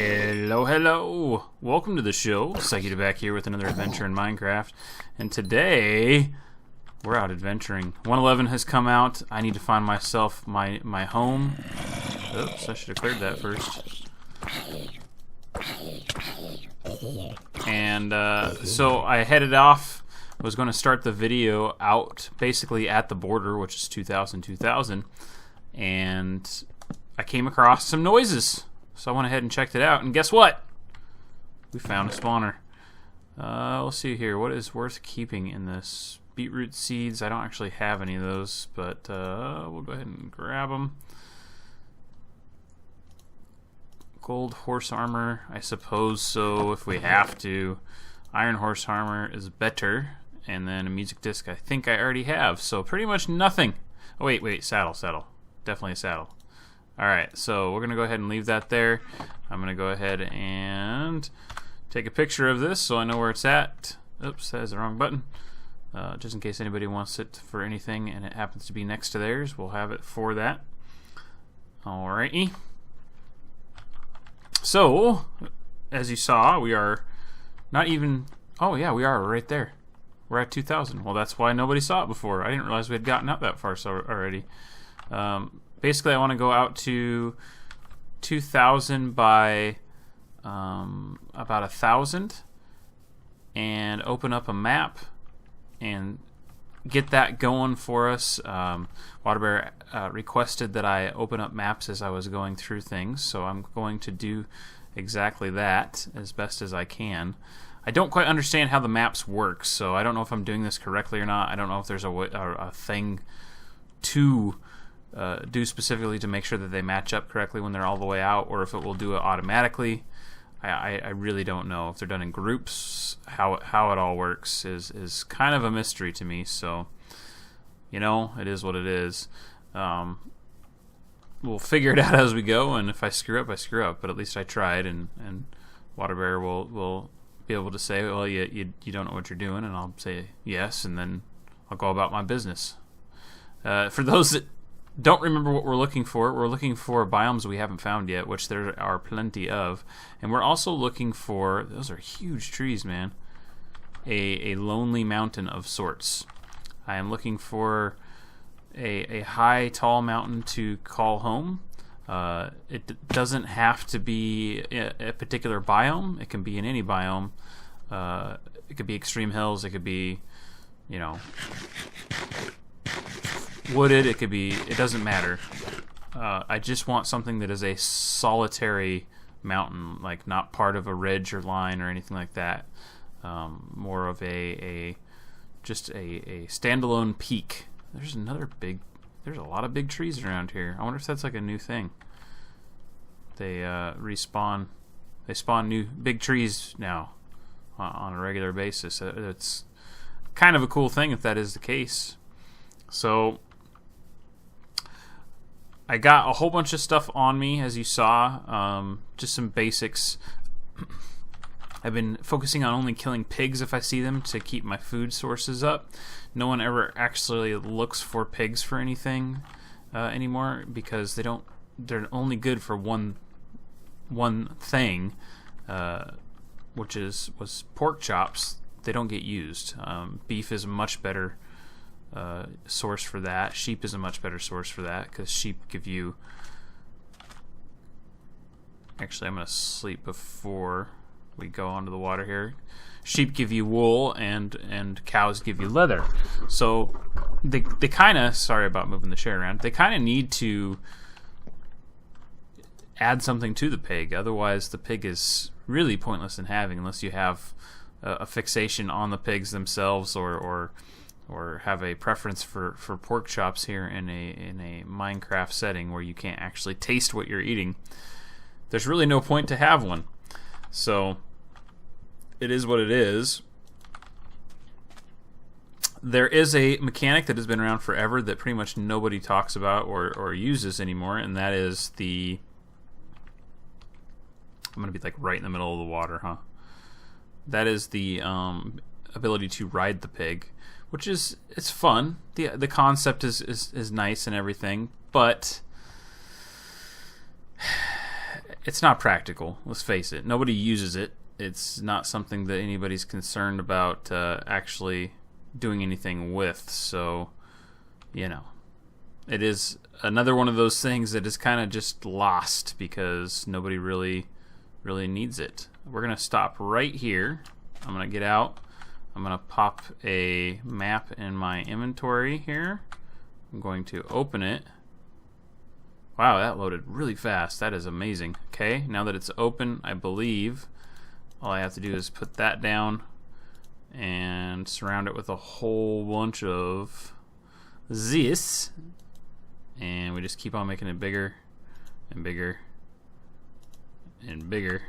Hello, hello! Welcome to the show. SykoYoda back here with another adventure in Minecraft. And today, we're out adventuring. 1.11 has come out. I need to find myself my home. Oops, I should have cleared that first. And so I headed off. I was going to start the video out basically at the border, which is 2000. And I came across some noises. So I went ahead and checked it out, and guess what? We found a spawner. Let's see here. What is worth keeping in this? Beetroot seeds. I don't actually have any of those, but we'll go ahead and grab them. Gold horse armor, I suppose so if we have to. Iron horse armor is better. And then a music disc I think I already have. So pretty much nothing. Oh, wait. Saddle. Definitely a saddle. Alright, so we're going to go ahead and leave that there. I'm going to go ahead and take a picture of this so I know where it's at. Oops, that is the wrong button. Just in case anybody wants it for anything and it happens to be next to theirs, we'll have it for that. Alrighty. So, as you saw, we are not even... Oh yeah, we are right there. We're at 2,000. Well, that's why nobody saw it before. I didn't realize we had gotten out that far already. Basically, I want to go out to 2,000 by about 1,000 and open up a map and get that going for us. Waterbear requested that I open up maps as I was going through things, so I'm going to do exactly that as best as I can. I don't quite understand how the maps work, so I don't know if I'm doing this correctly or not. I don't know if there's a thing to do specifically to make sure that they match up correctly when they're all the way out, or if it will do it automatically. I really don't know. If they're done in groups, how it all works is kind of a mystery to me. So, you know, it is what it is. We'll figure it out as we go, and if I screw up, I screw up. But at least I tried, and Waterbear will be able to say, well, you don't know what you're doing, and I'll say yes, and then I'll go about my business. For those that don't remember what we're looking for biomes we haven't found yet, which there are plenty of. And we're also looking for, those are huge trees, man, a lonely mountain of sorts. I am looking for a high, tall mountain to call home. It doesn't have to be a particular biome. It can be in any biome. It could be extreme hills. It could be, you know, wooded. It could be, it doesn't matter. I just want something that is a solitary mountain, like not part of a ridge or line or anything like that. More of just a standalone peak. There's a lot of big trees around here. I wonder if that's like a new thing. They spawn new big trees now on a regular basis. It's kind of a cool thing if that is the case. So I got a whole bunch of stuff on me, as you saw, just some basics. I've been focusing on only killing pigs if I see them to keep my food sources up. No one ever actually looks for pigs for anything anymore, because they're only good for one thing, which was pork chops. They don't get used. Beef is a much better source for that. Sheep is a much better source for that, because sheep give you... Actually, I'm going to sleep before we go onto the water here. Sheep give you wool, and cows give you leather. So they kind of... Sorry about moving the chair around. They kind of need to add something to the pig. Otherwise, the pig is really pointless in having, unless you have a fixation on the pigs themselves, or have a preference for pork chops here in a Minecraft setting where you can't actually taste what you're eating. There's really no point to have one. So it is what it is. There is a mechanic that has been around forever that pretty much nobody talks about or uses anymore, and that is the... I'm going to be like right in the middle of the water, huh? That is the ability to ride the pig, which it's fun. The concept is nice and everything, but it's not practical. Let's face it. Nobody uses it. It's not something that anybody's concerned about actually doing anything with. So, you know, it is another one of those things that is kind of just lost because nobody really needs it. We're going to stop right here. I'm going to get out. I'm going to pop a map in my inventory here. I'm going to open it. Wow, that loaded really fast. That is amazing. Okay, now that it's open, I believe all I have to do is put that down and surround it with a whole bunch of this. And we just keep on making it bigger and bigger and bigger.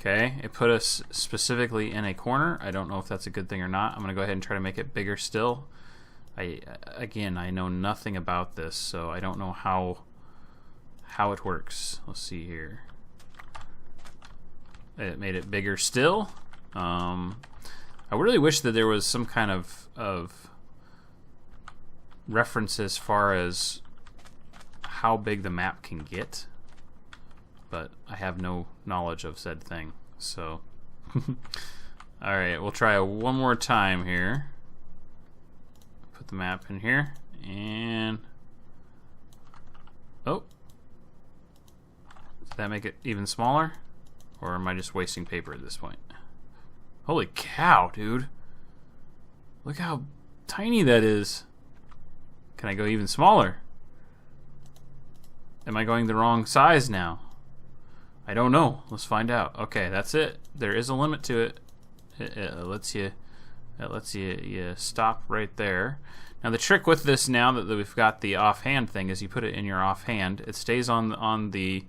Okay, it put us specifically in a corner. I don't know if that's a good thing or not. I'm going to go ahead and try to make it bigger still. Again, I know nothing about this, so I don't know how it works. Let's see here. It made it bigger still. I really wish that there was some kind of reference as far as how big the map can get, but I have no knowledge of said thing. So, all right, we'll try one more time here. Put the map in here, and oh, did that make it even smaller, or am I just wasting paper at this point? Holy cow, dude! Look how tiny that is. Can I go even smaller? Am I going the wrong size now? I don't know. Let's find out. Okay, that's it. There is a limit to it. It lets you stop right there. Now the trick with this, now that we've got the offhand thing, is you put it in your offhand. It stays on the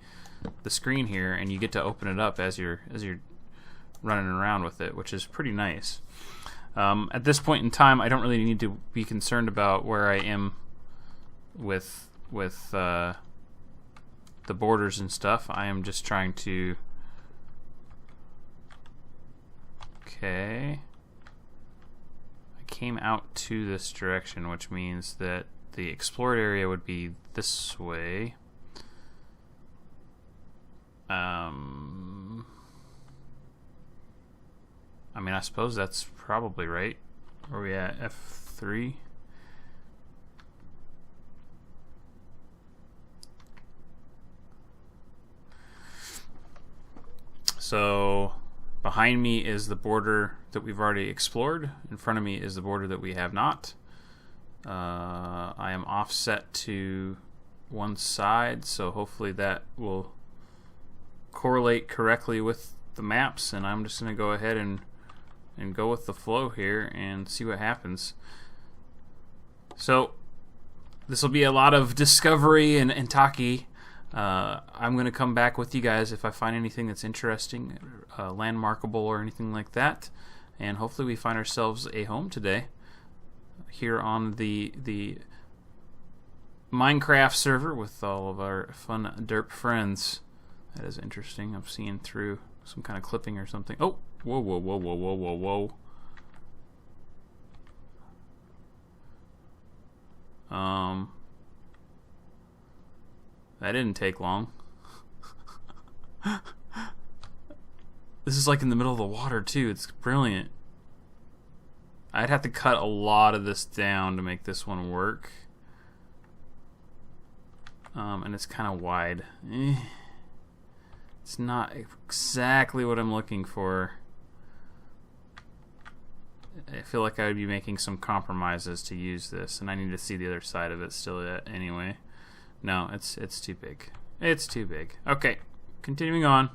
screen here, and you get to open it up as you're running around with it, which is pretty nice. At this point in time, I don't really need to be concerned about where I am with the borders and stuff. I am just trying to. Okay. I came out to this direction, which means that the explored area would be this way. I mean, I suppose that's probably right. Where are we at? F3? So behind me is the border that we've already explored. In front of me is the border that we have not. I am offset to one side, so hopefully that will correlate correctly with the maps, and I'm just going to go ahead and go with the flow here and see what happens. So this will be a lot of discovery and talkie. I'm going to come back with you guys if I find anything that's interesting, landmarkable or anything like that, and hopefully we find ourselves a home today here on the Minecraft server with all of our fun derp friends. That is interesting. I'm seeing through some kind of clipping or something. Oh, whoa, whoa, whoa, whoa, whoa, whoa, whoa. That didn't take long. This is like in the middle of the water too. It's brilliant. I'd have to cut a lot of this down to make this one work. And it's kind of wide. It's not exactly what I'm looking for. I feel like I would be making some compromises to use this, and I need to see the other side of it still anyway. No, it's too big. It's too big. Okay, continuing on.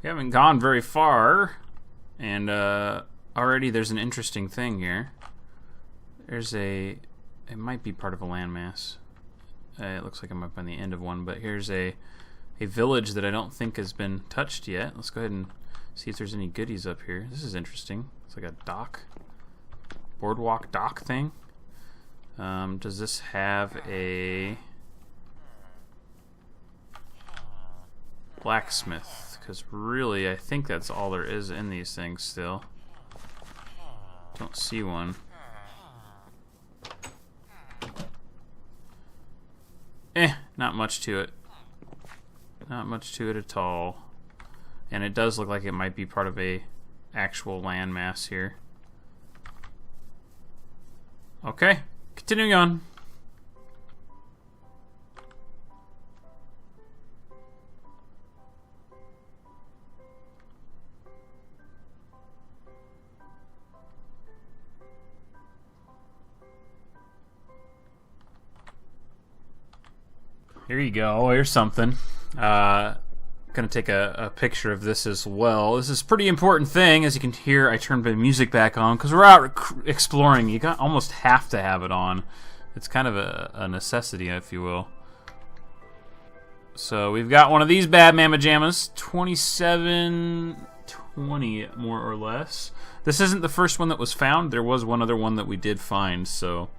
We haven't gone very far, and already there's an interesting thing here. There's it might be part of a landmass. It looks like I'm up on the end of one, but here's a village that I don't think has been touched yet. Let's go ahead and see if there's any goodies up here. This is interesting. It's like a dock, boardwalk dock thing. Does this have a blacksmith? Because really, I think that's all there is in these things still. Don't see one. Not much to it. Not much to it at all. And it does look like it might be part of a actual landmass here. Okay, continuing on. Here you go. Here's something. Gonna take a picture of this as well. This is a pretty important thing. As you can hear, I turned the music back on because we're out exploring. You almost have to have it on. It's kind of a necessity, if you will. So we've got one of these bad mamma jammas. 2720 more or less. This isn't the first one that was found. There was one other one that we did find, so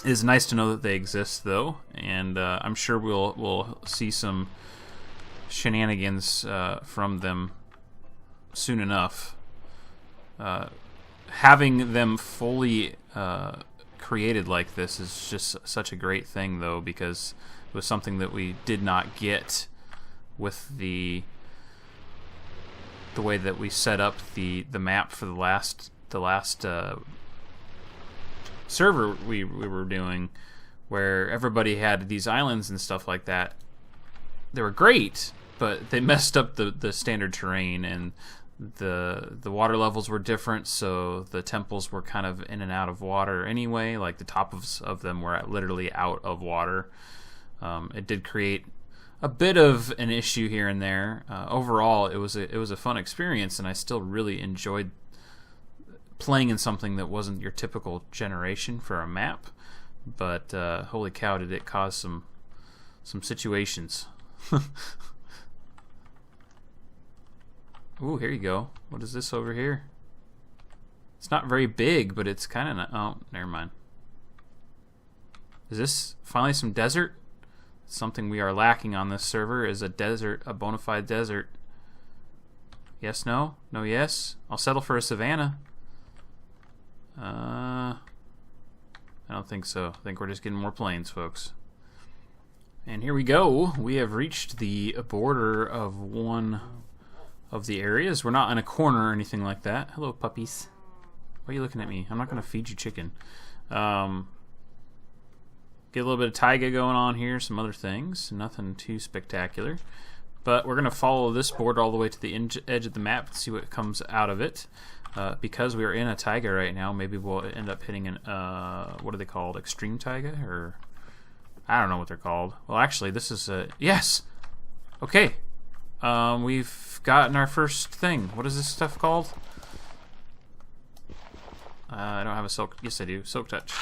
it's nice to know that they exist, though, and I'm sure we'll see some shenanigans from them soon enough. Having them fully created like this is just such a great thing, though, because it was something that we did not get with the way that we set up the map for the last server we were doing, where everybody had these islands and stuff like that. They were great, but they messed up the standard terrain, and the water levels were different, so the temples were kind of in and out of water anyway. Like the top of them were literally out of water. It did create a bit of an issue here and there. Overall, it was a fun experience, and I still really enjoyed playing in something that wasn't your typical generation for a map, but holy cow, did it cause some situations. Ooh, here you go. What is this over here? It's not very big, but it's kind of oh, never mind. Is this finally some desert? Something we are lacking on this server is a desert, a bona fide desert. Yes, no? No, yes? I'll settle for a savanna. I don't think so. I think we're just getting more plains, folks. And here we go. We have reached the border of one of the areas. We're not in a corner or anything like that. Hello, puppies. Why are you looking at me? I'm not going to feed you chicken. Get a little bit of taiga going on here, some other things. Nothing too spectacular. But we're going to follow this border all the way to the edge of the map and see what comes out of it. Because we are in a taiga right now, maybe we'll end up hitting an, what are they called? Extreme taiga? Or, I don't know what they're called. Well, actually, this is a, yes! Okay. We've gotten our first thing. What is this stuff called? I don't have a silk, yes I do, silk touch.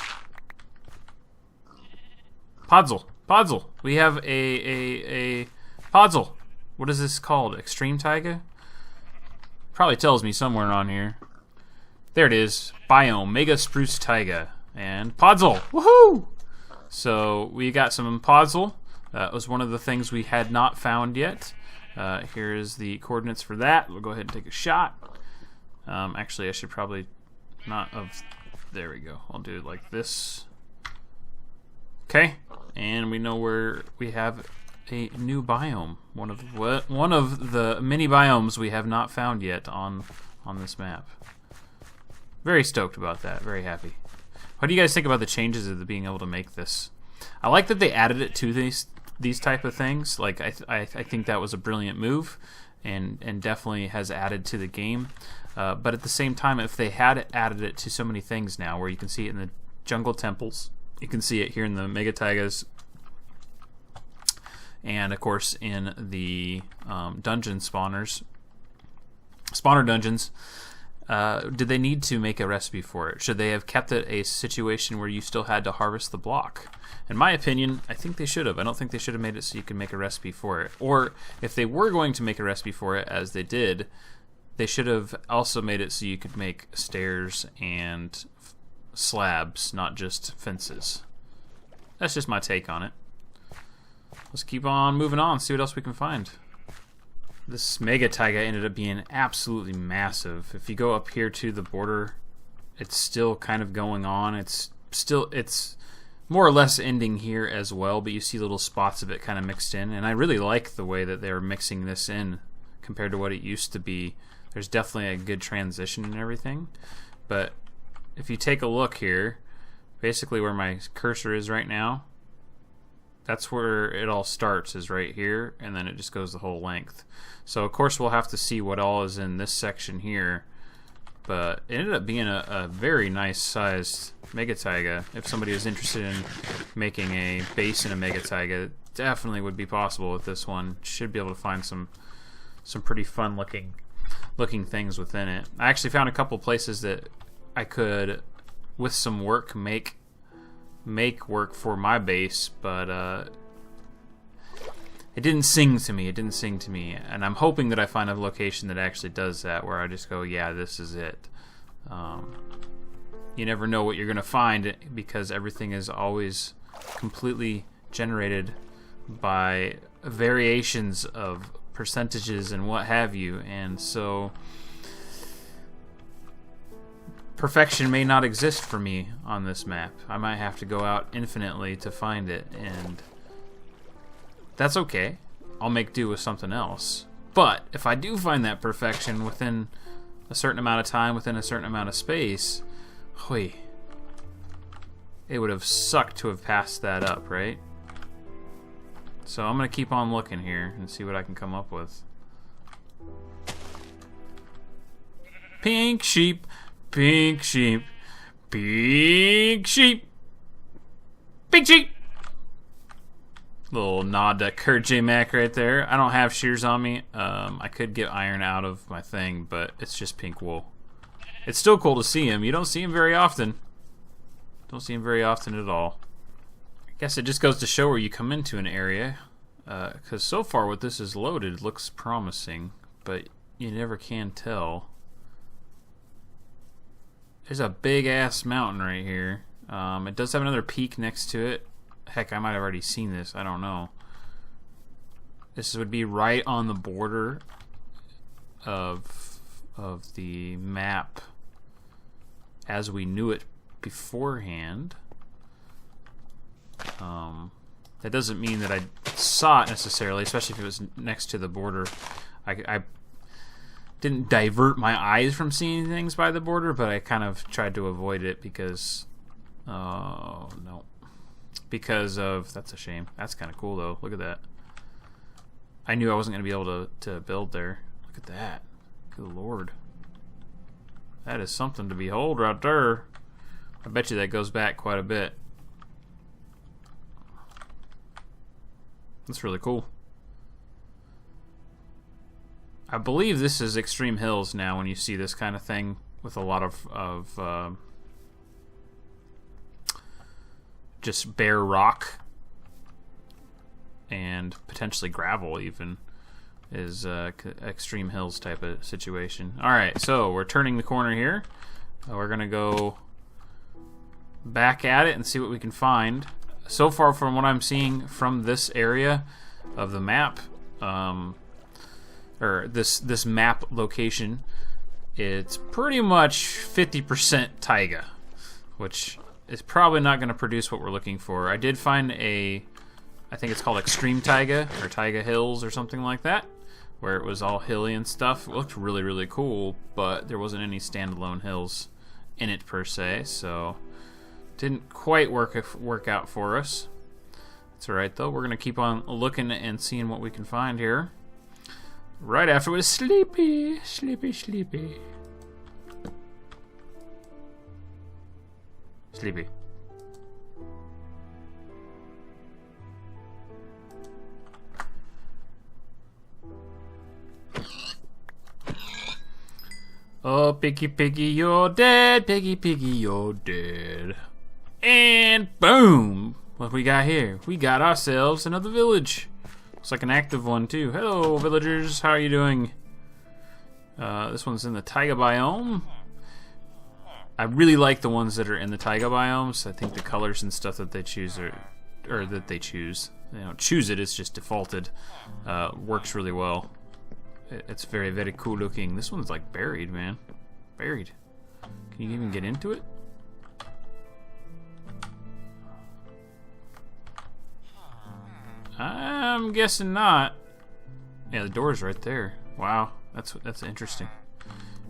Podzol. Podzol. We have a Podzol. What is this called? Extreme taiga? Probably tells me somewhere on here. There it is. Biome. Mega Spruce Taiga. And Podzol. Woohoo! So we got some Podzol. That was one of the things we had not found yet. Here's the coordinates for that. We'll go ahead and take a shot. Actually, I should probably not of... There we go. I'll do it like this. Okay. And we know where we have a new biome. One of the many biomes we have not found yet on this map. Very stoked about that. Very happy. What do you guys think about the changes of being able to make this? I like that they added it to these type of things. Like I think that was a brilliant move, and definitely has added to the game. But at the same time, if they had added it to so many things now, where you can see it in the jungle temples, you can see it here in the mega taigas, and of course in the dungeon spawner dungeons. Did they need to make a recipe for it? Should they have kept it a situation where you still had to harvest the block? In my opinion, I think they should have. I don't think they should have made it so you could make a recipe for it. Or if they were going to make a recipe for it, as they did, they should have also made it so you could make stairs and slabs, not just fences. That's just my take on it. Let's keep on moving on, see what else we can find. This mega taiga ended up being absolutely massive. If you go up here to the border, it's still kind of going on. It's more or less ending here as well, but you see little spots of it kind of mixed in, and I really like the way that they're mixing this in compared to what it used to be. There's definitely a good transition and everything, but if you take a look here, basically where my cursor is right now, that's where it all starts, is right here, and then it just goes the whole length. So of course we'll have to see what all is in this section here, but it ended up being a very nice sized mega taiga. If somebody is interested in making a base in a mega taiga, it definitely would be possible with this one. Should be able to find some pretty fun looking things within it. I actually found a couple places that I could, with some work, make work for my base, but it didn't sing to me. It didn't sing to me, and I'm hoping that I find a location that actually does that, where I just go, yeah, this is it. You never know what you're gonna find, because everything is always completely generated by variations of percentages and what have you, and so perfection may not exist for me on this map. I might have to go out infinitely to find it, and that's okay. I'll make do with something else. But if I do find that perfection within a certain amount of time, within a certain amount of space, it would have sucked to have passed that up, right? So I'm gonna keep on looking here and see what I can come up with. Pink sheep. Pink sheep, pink sheep, pink sheep. Little nod to Kurt J. Mac right there. I don't have shears on me. I could get iron out of my thing, but it's just pink wool. It's still cool to see him. You don't see him very often. Don't see him very often at all. I guess it just goes to show where you come into an area, because so far what this is loaded looks promising, but you never can tell. There's a big ass mountain right here. It does have another peak next to it. Heck, I might have already seen this. I don't know. This would be right on the border of the map as we knew it beforehand. That doesn't mean that I saw it necessarily, especially if it was next to the border. I didn't divert my eyes from seeing things by the border, but I kind of tried to avoid it because, because of, that's a shame. That's kind of cool though. Look at that. I knew I wasn't going to be able to build there. Look at that. Good lord. That is something to behold right there. I bet you that goes back quite a bit. That's really cool. I believe this is Extreme Hills now when you see this kind of thing with a lot of just bare rock and potentially gravel even is Extreme Hills type of situation. Alright, so we're turning the corner here. We're going to go back at it and see what we can find. So far from what I'm seeing from this area of the map, or this map location, it's pretty much 50% taiga, which is probably not going to produce what we're looking for. I did find I think it's called Extreme Taiga, or Taiga Hills or something like that, where it was all hilly and stuff. It looked really, really cool, but there wasn't any standalone hills in it per se, so didn't quite work out for us. It's alright though. We're going to keep on looking and seeing what we can find here. Right after was sleepy, sleepy, sleepy. Sleepy. Oh, piggy, piggy, you're dead. Piggy, piggy, you're dead. And boom! What we got here? We got ourselves another village. Looks like an active one too. Hello, villagers. How are you doing? This one's in the taiga biome. I really like the ones that are in the taiga biomes. I think the colors and stuff that they choose or that they choose. They don't choose it. It's just defaulted. Works really well. It's very, very cool looking. This one's like buried, man. Buried. Can you even get into it? I'm guessing not. Yeah, the door's right there. Wow, that's interesting.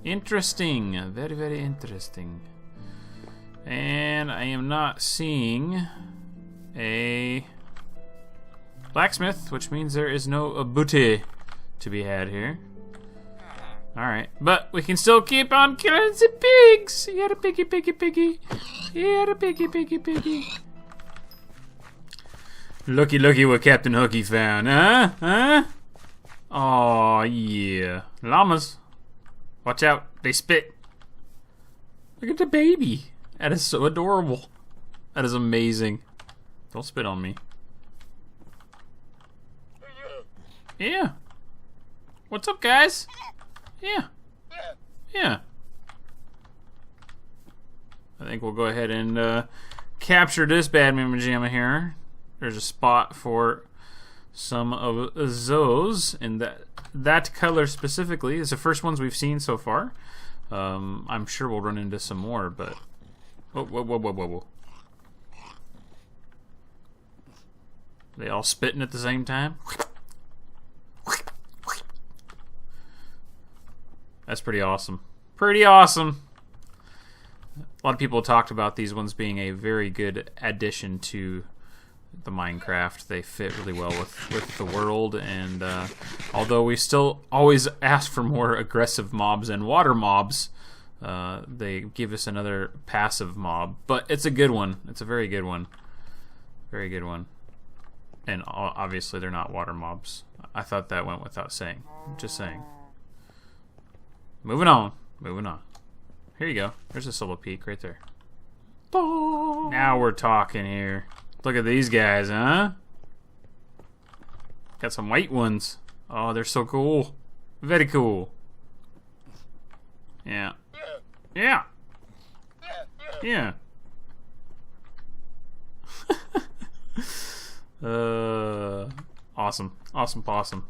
Interesting, very, very interesting. And I am not seeing a blacksmith, which means there is no booty to be had here. Alright, but we can still keep on killing some pigs! He had a piggy, piggy, piggy. He had a piggy, piggy, piggy. Looky, looky what Captain Hooky found, huh? Huh? Oh yeah. Llamas. Watch out, they spit. Look at the baby. That is so adorable. That is amazing. Don't spit on me. Yeah. What's up, guys? Yeah. Yeah. I think we'll go ahead and capture this bad mamma jamma here. There's a spot for some of those, and that color specifically is the first ones we've seen so far. I'm sure we'll run into some more, but whoa, whoa, whoa, whoa, whoa, whoa. They all spitting at the same time? That's pretty awesome. Pretty awesome. A lot of people talked about these ones being a very good addition to the Minecraft. They fit really well with the world, and although we still always ask for more aggressive mobs and water mobs, they give us another passive mob. But it's a good one. It's a very good one. Very good one. And obviously they're not water mobs. I thought that went without saying. Just saying. Moving on. Moving on. Here you go. There's a solo peak right there. Now we're talking here. Look at these guys, huh? Got some white ones. Oh, they're so cool. Very cool. Yeah. Yeah. Yeah. Awesome. Awesome possum.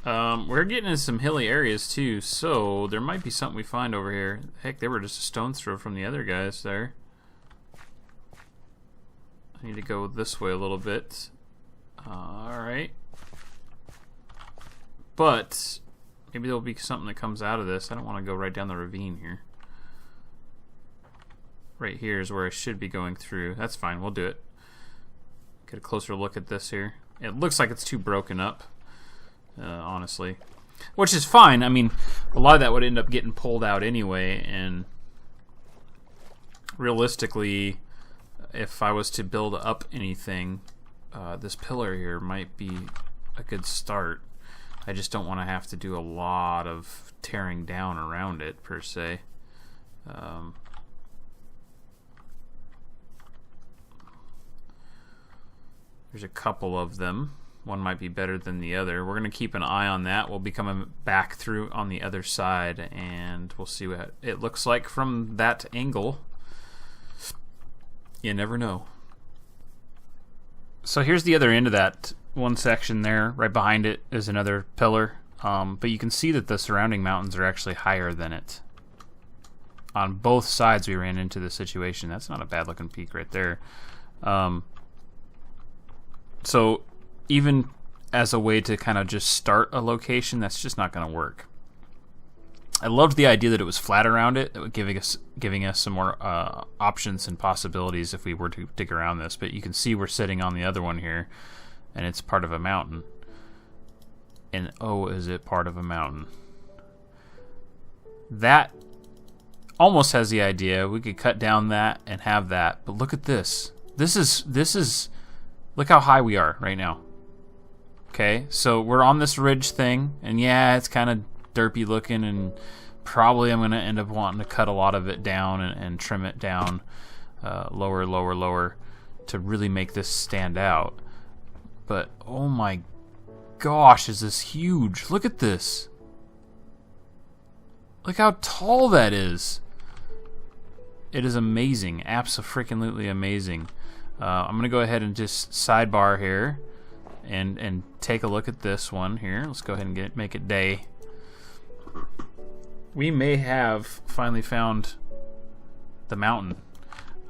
We're getting in some hilly areas too, so there might be something we find over here. Heck, they were just a stone's throw from the other guys there. I need to go this way a little bit. Alright. But maybe there'll be something that comes out of this. I don't want to go right down the ravine here. Right here is where I should be going through. That's fine, we'll do it. Get a closer look at this here. It looks like it's too broken up. Honestly, which is fine. I mean, a lot of that would end up getting pulled out anyway, and realistically, if I was to build up anything, this pillar here might be a good start. I just don't want to have to do a lot of tearing down around it per se. There's a couple of them. One might be better than the other. We're going to keep an eye on that. We'll be coming back through on the other side, and we'll see what it looks like from that angle. You never know. So here's the other end of that one section there. Right behind it is another pillar. But you can see that the surrounding mountains are actually higher than it. On both sides we ran into this situation. That's not a bad looking peak right there. So even as a way to kind of just start a location, that's just not going to work. I loved the idea that it was flat around it, giving us some more options and possibilities if we were to dig around this. But you can see we're sitting on the other one here, and it's part of a mountain. And oh, is it part of a mountain? That almost has the idea. We could cut down that and have that. But look at this. This is look how high we are right now. Okay, so we're on this ridge thing, and yeah, it's kind of derpy looking, and probably I'm going to end up wanting to cut a lot of it down and trim it down lower, lower, lower to really make this stand out. But oh my gosh, is this huge. Look at this. Look how tall that is. It is amazing. Abso-freaking-lutely amazing. I'm going to go ahead and just sidebar here and take a look at this one here. Let's go ahead and make it day. We may have finally found the mountain.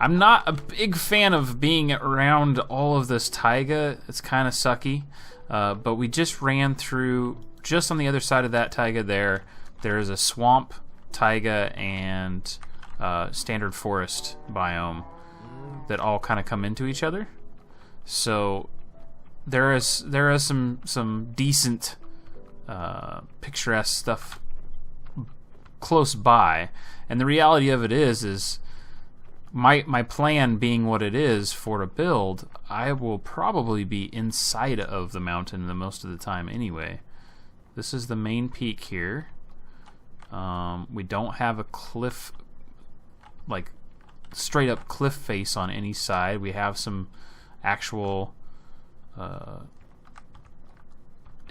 I'm not a big fan of being around all of this taiga. It's kind of sucky. But we just ran through, just on the other side of that taiga there is a swamp, taiga, and standard forest biome that all kind of come into each other. So there is some decent picturesque stuff close by, and the reality of it is my plan being what it is for a build, I will probably be inside of the mountain the most of the time anyway. This is the main peak here. We don't have a cliff, like straight up cliff face on any side. We have some actual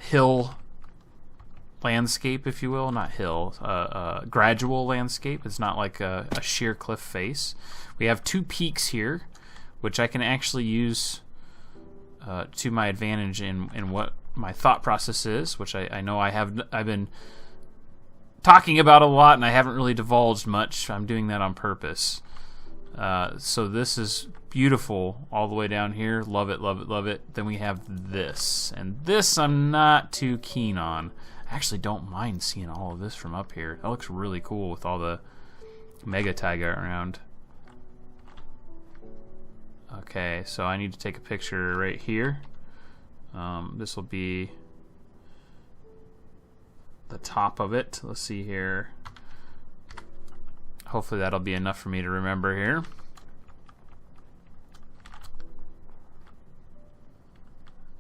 hill landscape, if you will. Not hill, gradual landscape. It's not like a sheer cliff face. We have 2 peaks here, which I can actually use to my advantage in what my thought process is, which I know I've been talking about a lot and I haven't really divulged much. I'm doing that on purpose. So this is beautiful all the way down here. Love it, love it, love it. Then we have this, and this I'm not too keen on. I actually don't mind seeing all of this from up here. That looks really cool with all the mega taiga around. Okay, so I need to take a picture right here. This will be the top of it. Let's see here. Hopefully that'll be enough for me to remember here.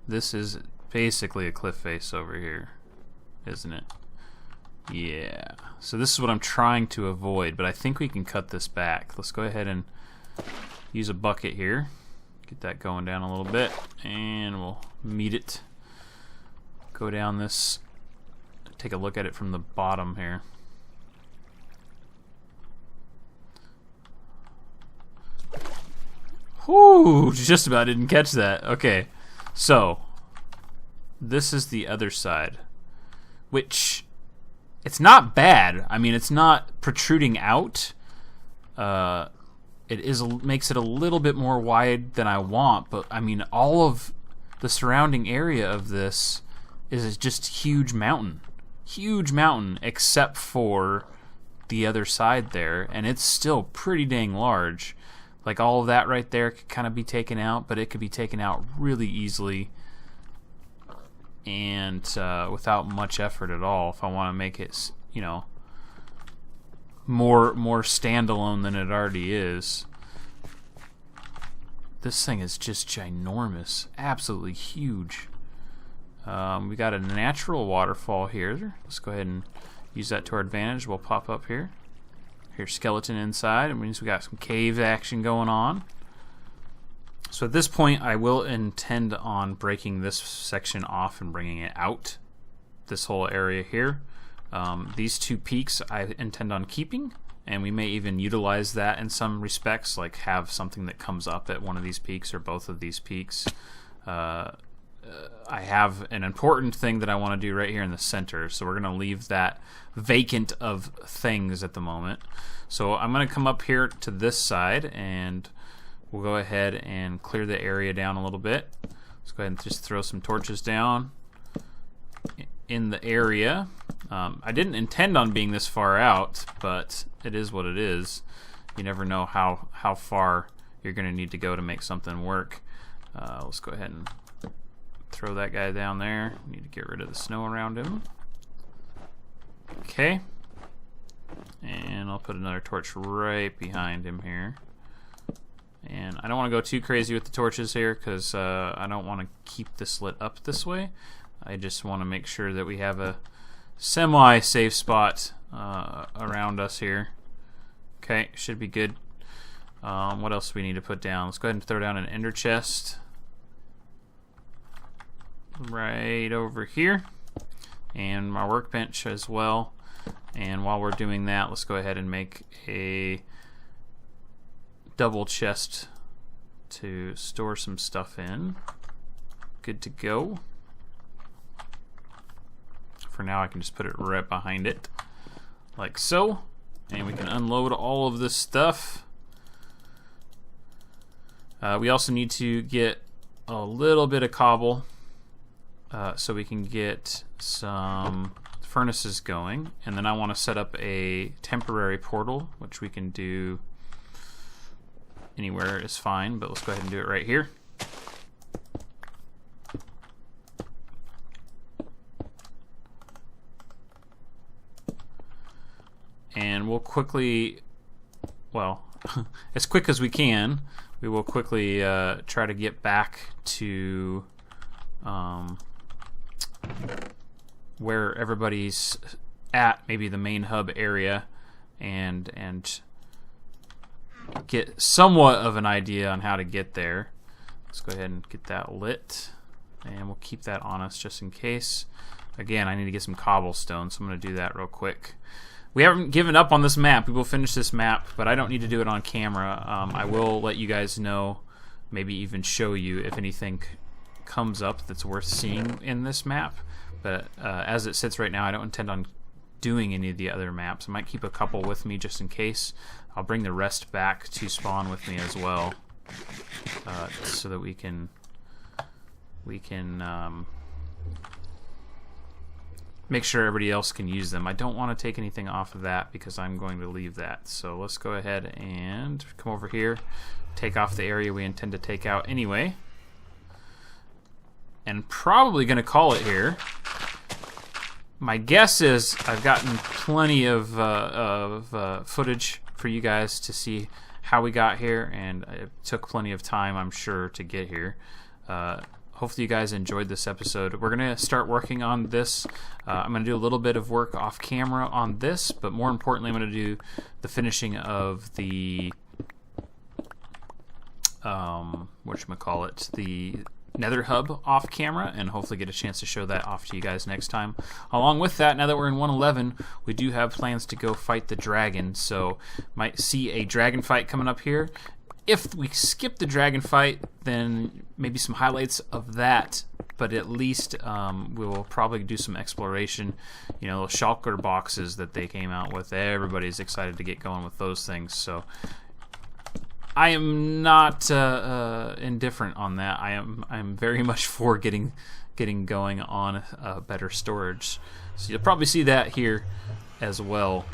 This is basically a cliff face over here, isn't it? Yeah. So this is what I'm trying to avoid, but I think we can cut this back. Let's go ahead and use a bucket here. Get that going down a little bit, and we'll meet it. Go down this, take a look at it from the bottom here. Whoo! Just about didn't catch that. Okay, so this is the other side, which it's not bad. I mean, it's not protruding out. It makes it a little bit more wide than I want, but I mean, all of the surrounding area of this is just huge mountain, except for the other side there, and it's still pretty dang large. Like, all of that right there could kind of be taken out, but it could be taken out really easily and without much effort at all if I want to make it, you know, more standalone than it already is. This thing is just ginormous, absolutely huge. We got a natural waterfall here. Let's go ahead and use that to our advantage. We'll pop up here. Here's skeleton inside. It means we got some cave action going on. So at this point, I will intend on breaking this section off and bringing it out. This whole area here. These 2 peaks I intend on keeping, and we may even utilize that in some respects, like have something that comes up at one of these peaks or both of these peaks. I have an important thing that I want to do right here in the center, so we're going to leave that vacant of things at the moment. So I'm going to come up here to this side, and we'll go ahead and clear the area down a little bit. Let's go ahead and just throw some torches down in the area. I didn't intend on being this far out, but it is what it is. You never know how far you're going to need to go to make something work. Let's go ahead and throw that guy down there. Need to get rid of the snow around him. Okay. And I'll put another torch right behind him here. And I don't want to go too crazy with the torches here because I don't want to keep this lit up this way. I just want to make sure that we have a semi-safe spot around us here. Okay, should be good. What else do we need to put down? Let's go ahead and throw down an ender chest right over here, and my workbench as well. And while we're doing that, let's go ahead and make a double chest to store some stuff in. Good to go. For now, I can just put it right behind it, like so, and we can unload all of this stuff. We also need to get a little bit of cobble so we can get some furnaces going, and then I want to set up a temporary portal, which we can do anywhere is fine, but let's go ahead and do it right here. And we'll quickly, well, as quick as we can, we will quickly try to get back to where everybody's at, maybe the main hub area, and get somewhat of an idea on how to get there. Let's go ahead and get that lit, and we'll keep that on us just in case. Again, I need to get some cobblestone, so I'm going to do that real quick. We haven't given up on this map. We will finish this map, but I don't need to do it on camera. I will let you guys know, maybe even show you if anything comes up that's worth seeing in this map. But as it sits right now, I don't intend on doing any of the other maps. I might keep a couple with me just in case. I'll bring the rest back to spawn with me as well, so that we can make sure everybody else can use them. I don't want to take anything off of that because I'm going to leave that. So let's go ahead and come over here, take off the area we intend to take out anyway, and probably going to call it here. My guess is I've gotten plenty of footage for you guys to see how we got here, and it took plenty of time, I'm sure, to get here. Hopefully you guys enjoyed this episode. We're going to start working on this. I'm going to do a little bit of work off camera on this, but more importantly, I'm going to do the finishing of the whatchamacallit, the Nether hub off camera, and hopefully get a chance to show that off to you guys next time. Along with that, now that we're in 111, we do have plans to go fight the dragon, so might see a dragon fight coming up here. If we skip the dragon fight, then maybe some highlights of that, but at least we will probably do some exploration. You know, those shulker boxes that they came out with, everybody's excited to get going with those things, so I am not indifferent on that. I'm very much for getting going on better storage. So you'll probably see that here as well.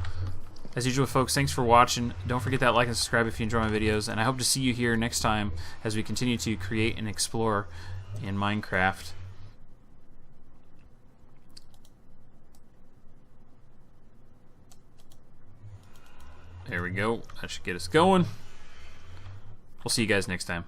As usual, folks, thanks for watching. Don't forget that like and subscribe if you enjoy my videos, and I hope to see you here next time as we continue to create and explore in Minecraft. There we go. That should get us going. We'll see you guys next time.